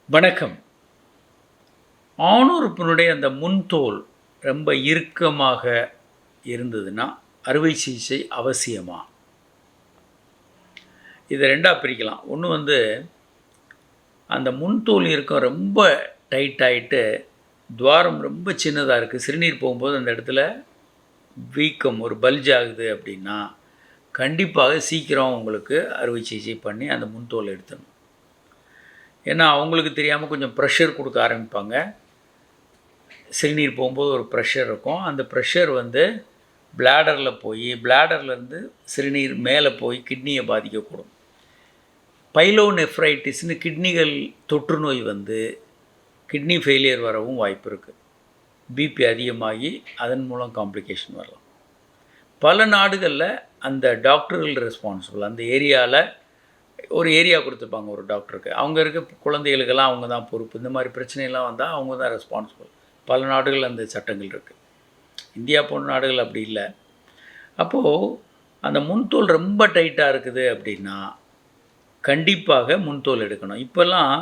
வணக்கம். ஆணுறுப்பினுடைய அந்த முன்தோல் ரொம்ப இறுக்கமாக இருந்ததுன்னா, அறுவை சிகிச்சை அவசியமா? இத 2ஆ பிரிக்கலாம். ஒண்ணு வந்து அந்த முன்தோல் இறுக்கம் ரொம்ப டைட் ஆயிட்டு, துவாரம் ரொம்ப சின்னதா இருக்கு. சிறுநீர் போகும்போது அந்த இடத்துல வீக்கம், ஒரு பல்ஜ் ஆகுது அப்படின்னா, கண்டிப்பாக சீக்கிரம் உங்களுக்கு அறுவை சிகிச்சை பண்ணி அந்த முன்தோல எடுத்துடணும். ஏன்னா, அவங்களுக்கு தெரியாம கொஞ்சம் ப்ரெஷர் குடுக்க ஆரம்பிப்பாங்க. சிறுநீர் போகும்போது ஒரு ப்ரெஷர் இருக்கும். அந்த ப்ரெஷர் வந்து பிளாடர்ல போயி, பிளாடர்லேருந்து சிறுநீர் மேலே போய் கிட்னிய பாதிக்கக்கூடும். பைலோநெஃப்ரைட்டிஸ்னு கிட்னிகள் தொற்றுநோய் வந்து கிட்னி ஃபெயிலியர் வரவும் வாய்ப்பு இருக்கு. பிபி அதிகமாகி அதன் மூலம் காம்ப்ளிகேஷன் வரலாம். பல நாடுகள்ல அந்த டாக்டர்கள் ரெஸ்பான்சிபிள். அந்த ஏரியால ஒரு ஏரியா குடுத்துருப்பாங்க ஒரு டாக்டருக்கு. அவங்க இருக்க குழந்தைகளுக்கெல்லாம் அவங்க தான் பொறுப்பு. இந்த மாரி பிரச்சனைலாம் வந்தா அவங்க தான் ரெஸ்பான்சிபிள். பல நாடுகள்ல அந்த சட்டங்கள் இருக்கு. இந்தியா போன்ற நாடுகள் அப்படி இல்ல. அப்போ அந்த முன்தோல் ரொம்ப டைட்டா இருக்குது அப்படின்னா, கண்டிப்பாக முன்தோல் எடுக்கணும். இப்பல்லாம்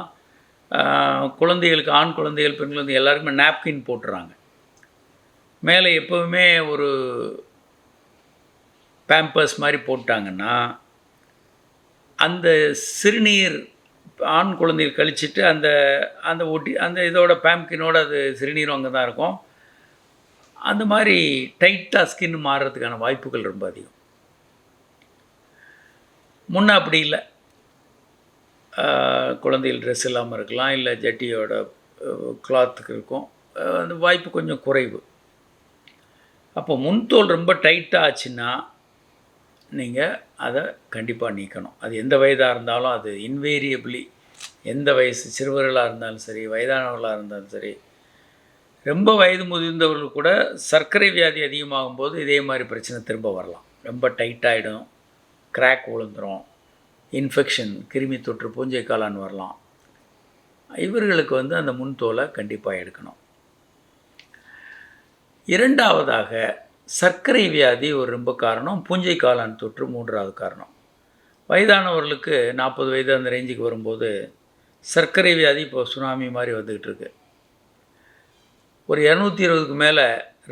குழந்தைகளுக்கு ஆண் குழந்தைகள், பெண் குழந்தைகள் எல்லாருக்குமே நாப்கின் போட்டுறாங்க. மேலே எப்பவுமே ஒரு பேம்பர்ஸ் மாரி போட்டாங்கன்னா, அந்த சிறுநீர் ஆண் குழந்தைகள் கழிச்சிட்டு அந்த அந்த அந்த இதோட பேம்கினோட அது சிறுநீரும் அங்க தான் இருக்கும். அந்த மாரி டைட்டா ஸ்கின் மாறுறதுக்கான வாய்ப்புகள் ரொம்ப அதிகம். முன்ன அப்படி இல்ல. குழந்தைகள் ட்ரெஸ் இல்லாம இருக்கலாம். இல்ல ஜட்டியோட கிளாத்துக்கு இருக்கும். அந்த வாய்ப்பு கொஞ்சம் குறைவு. அப்போ முன்தோல் ரொம்ப டைட்டா ஆச்சுன்னா, நீங்க அத கண்டிப்பா நீக்கணும். அது எந்த வயதா இருந்தாலும் அது இன்வேரியபிளி எந்த வயசு சிறுவர்களா இருந்தாலும் சரி, வயதானவர்களா இருந்தாலும் சரி, ரொம்ப வயது முதிர்ந்தவர்கள் கூட சர்க்கரை வியாதி அதிகமாகும்போது இதே மாரி பிரச்சனை திரும்ப வரலாம். ரொம்ப டைட் ஆயிடும், கிராக் விழுந்துரும், இன்ஃபெக்ஷன், கிருமி தொற்று, பூஞ்சை காளான் வரலாம். இவர்களுக்கு வந்து அந்த முன்தோல கண்டிப்பா எடுக்கணும். 2வதாக சர்க்கரை வியாதி ஒரு ரொம்ப காரணம். பூஞ்சை காளான் தொற்று 3வது காரணம். வயதானவர்களுக்கு 40 வயது அந்த ரேஞ்சுக்கு வரும்போது, சர்க்கரை வியாதி இப்போ சுனாமி மாரி வந்துகிட்டு இருக்கு. ஒரு 220க்கு மேல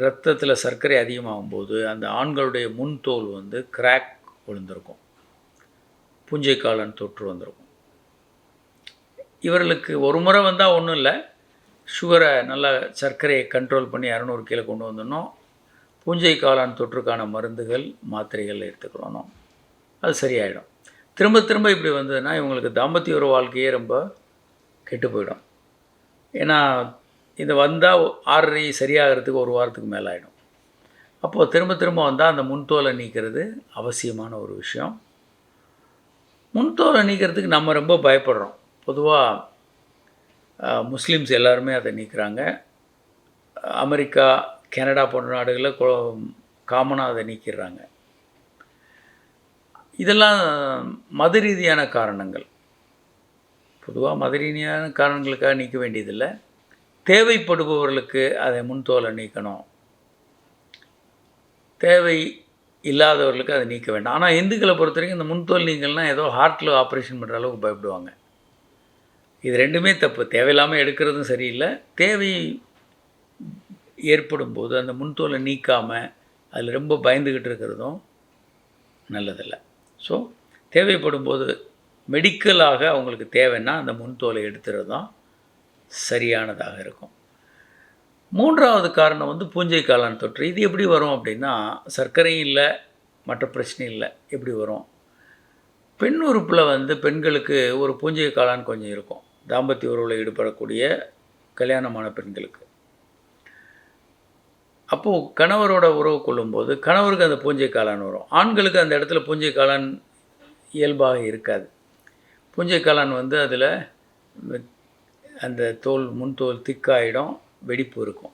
ரத்தத்தில சர்க்கரை அதிகமாகும்போது, அந்த ஆண்களுடைய முன்தோல் வந்து கிராக் விழுந்திருக்கும். பூஞ்சை காளான் தொற்று வந்திருக்கும். இவர்களுக்கு ஒரு முறை வந்தா ஒண்ணும் இல்ல. சுகர நல்லா சர்க்கரையை கண்ட்ரோல் பண்ணி 200 கீழ கொண்டு வந்துடணும். பூஞ்சை காளான் தொற்றுக்கான மருந்துகள், மாத்திரைகள் எடுத்துக்கணும். அது சரியாயிடும். திரும்ப திரும்ப இப்படி வந்ததுன்னா, இவங்களுக்கு தாம்பத்திய உறவு வாழ்க்கையே ரொம்ப கெட்டு போயிடும். ஏன்னா, இது வந்தா ஆறரை சரியாகிறதுக்கு 1 வாரத்துக்கு மேல ஆயிடும். அப்போ திரும்ப திரும்ப வந்தா அந்த முன்தோலை நீக்கிறது அவசியமான ஒரு விஷயம். முன்தோலை நீக்கிறதுக்கு நம்ம ரொம்ப பயப்படுறோம். பொதுவா முஸ்லிம்ஸ் எல்லாருமே அதை நீக்குறாங்க. அமெரிக்கா, கனடா போன்ற நாடுகள்ல காமனா அதை நீக்கிடுறாங்க. இதெல்லாம் மத ரீதியான காரணங்கள். பொதுவா மத ரீதியான காரணங்களுக்காக நீக்க வேண்டியதில்ல. தேவைப்படுபவர்களுக்கு அதை முன்தோலை நீக்கணும். தேவை இல்லாதவர்களுக்கு அதை நீக்க வேண்டாம். ஆனா இந்துக்கள பொறுத்தவரைக்கும் இந்த முன்தோல் நீக்கல்னா ஏதோ ஹார்ட்ல ஆப்பரேஷன் பண்ற அளவுக்கு பயப்படுவாங்க. இது 2மே தப்பு. தேவையில்லாம எடுக்கிறதும் சரியில்ல. தேவை ஏற்படும்போது அந்த முன்தோலை நீக்காம, அதில ரொம்ப பயந்துகிட்டு இருக்கிறதும் நல்லதில்ல. ஸோ தேவைப்படும்போது மெடிக்கலாக அவங்களுக்கு தேவைன்னா, அந்த முன்தோலை எடுத்துறது தான் சரியானதாக இருக்கும். 3வது காரணம் வந்து பூஞ்சை காளான் தொற்று. இது எப்படி வரும் அப்படின்னா, சர்க்கரையும் இல்ல, மற்ற பிரச்சனையும் இல்ல. எப்படி வரும்? பெண் உறுப்புல வந்து பெண்களுக்கு ஒரு பூஞ்சை காளான் கொஞ்சம் இருக்கும். தாம்பத்திய உறவுல ஈடுபடக்கூடிய கல்யாணமான பெண்களுக்கு. அப்போ கணவரோட உறவு கொள்ளும்போது, கணவருக்கு அந்த பூஞ்சை காளான் வரும். ஆண்களுக்கு அந்த இடத்துல பூஞ்சை காளான் இயல்பாக இருக்காது. பூஞ்சை காளான் வந்து அதில அந்த முன்தோல் திக்காயிடும், வெடிப்பு இருக்கும்.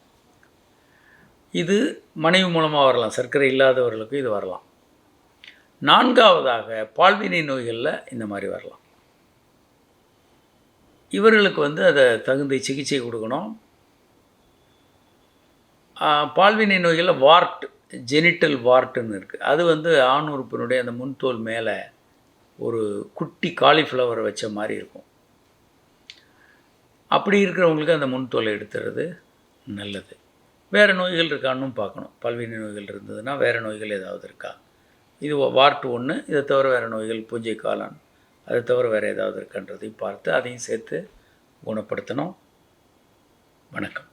இது மனைவி மூலமா வரலாம். சர்க்கரை இல்லாதவர்களுக்கு இது வரலாம். 4வதாக பால்வினை நோய்கள்ல இந்த மாரி வரலாம். இவர்களுக்கு வந்து அத தகுந்த சிகிச்சை குடுக்கணும். பால்வினை நோய்கள்ல வார்ட், ஜெனிட்டல் வார்ட்ன்னு இருக்கு. அது வந்து ஆண் உறுப்பினுடைய அந்த முன்தோல் மேல ஒரு குட்டி காலிஃப்ளவர் வச்ச மாரி இருக்கும். அப்படி இருக்கிறவங்களுக்கு அந்த முன்தோலை எடுத்துறது நல்லது. வேறு நோய்கள் இருக்கான்னு பார்க்கணும். பல்வேறு நோய்கள் இருந்ததுன்னா வேறு நோய்கள் ஏதாவது இருக்கா? இது வார்ட் 1. இதை தவிர வேறு நோய்கள் பூஞ்சை காளான், அதை தவிர வேறு ஏதாவது இருக்கான்றதையும் பார்த்து அதையும் சேர்த்து குணப்படுத்தணும். வணக்கம்.